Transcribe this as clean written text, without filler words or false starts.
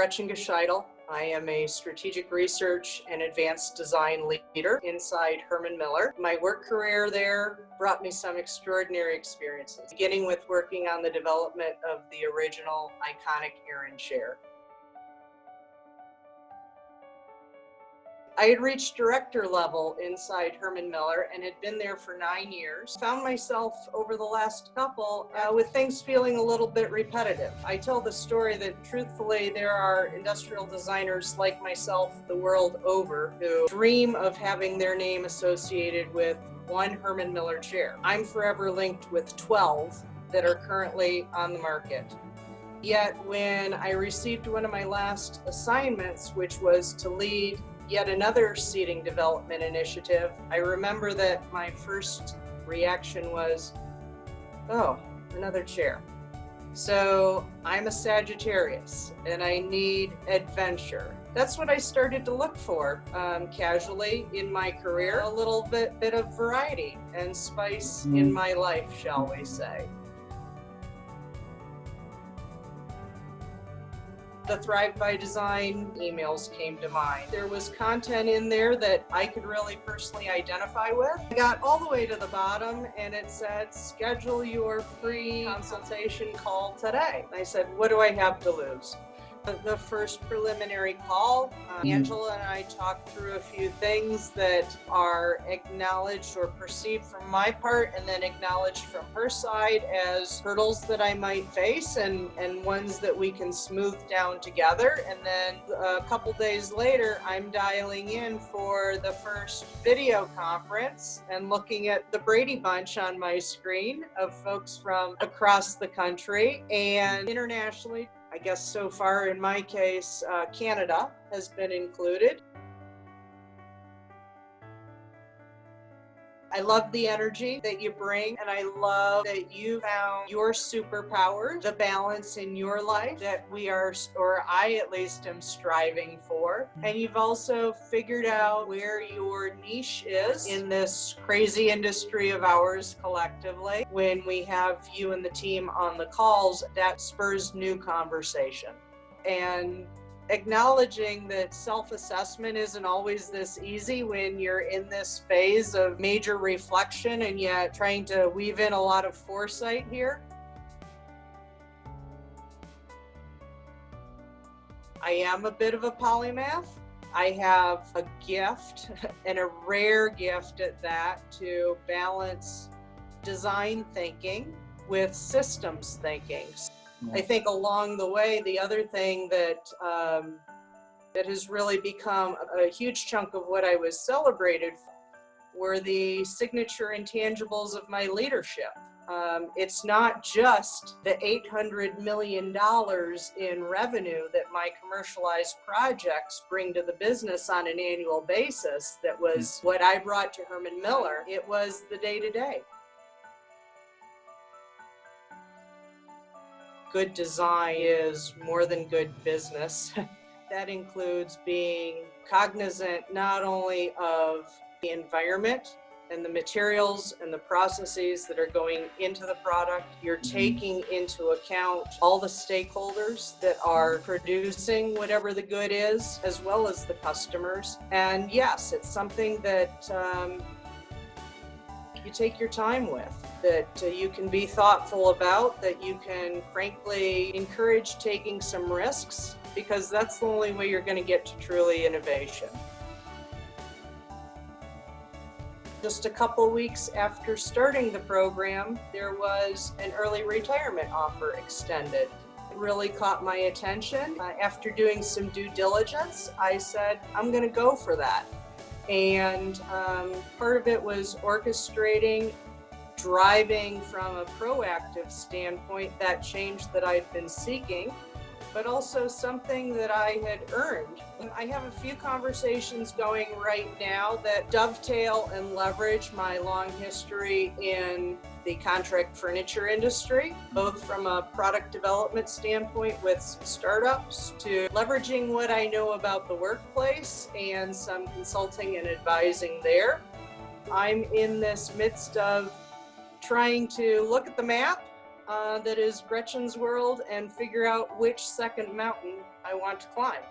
Gretchen Gscheidle. I am a strategic research and advanced design leader inside Herman Miller. My work career there brought me some extraordinary experiences, beginning with working on the development of the original iconic Aran chair. I had reached director level inside Herman Miller and had been there for 9 years. Found myself over the last couple with things feeling a little bit repetitive. I tell the story that truthfully there are industrial designers like myself the world over who dream of having their name associated with one Herman Miller chair. I'm forever linked with 12 that are currently on the market. Yet when I received one of my last assignments, which was to lead yet another seating development initiative, I remember that my first reaction was, oh, another chair. So I'm a Sagittarius and I need adventure. That's what I started to look for casually in my career, a little bit of variety and spice in my life, shall we say. The Thrive by Design emails came to mind. There was content in there that I could really personally identify with. I got all the way to the bottom and it said, schedule your free consultation call today. I said, what do I have to lose? The first preliminary call, Angela and I talked through a few things that are acknowledged or perceived from my part and then acknowledged from her side as hurdles that I might face and ones that we can smooth down together. And then a couple days later, I'm dialing in for the first video conference and looking at the Brady Bunch on my screen of folks from across the country and internationally. I guess so far in my case, Canada has been included. I love the energy that you bring, and I love that you found your superpower, the balance in your life that we are, or I at least am striving for. And you've also figured out where your niche is in this crazy industry of ours collectively. When we have you and the team on the calls, that spurs new conversation. And acknowledging that self-assessment isn't always this easy when you're in this phase of major reflection and yet trying to weave in a lot of foresight here. I am a bit of a polymath. I have a gift, and a rare gift at that, to balance design thinking with systems thinking. I think along the way, the other thing that has really become a huge chunk of what I was celebrated were the signature intangibles of my leadership. It's not just the $800 million in revenue that my commercialized projects bring to the business on an annual basis that was what I brought to Herman Miller. It was the day-to-day. Good design is more than good business. That includes being cognizant not only of the environment and the materials and the processes that are going into the product, you're taking into account all the stakeholders that are producing whatever the good is, as well as the customers. And yes, it's something that you take your time with, that you can be thoughtful about, that you can frankly encourage taking some risks, because that's the only way you're going to get to truly innovation. Just a couple weeks after starting the program, there was an early retirement offer extended. It really caught my attention. After doing some due diligence, I said, I'm going to go for that. And part of it was orchestrating, driving from a proactive standpoint that change that I've been seeking, but also something that I had earned. I have a few conversations going right now that dovetail and leverage my long history in the contract furniture industry, both from a product development standpoint with some startups to leveraging what I know about the workplace and some consulting and advising there. I'm in this midst of trying to look at the map that is Gretchen's world and figure out which second mountain I want to climb.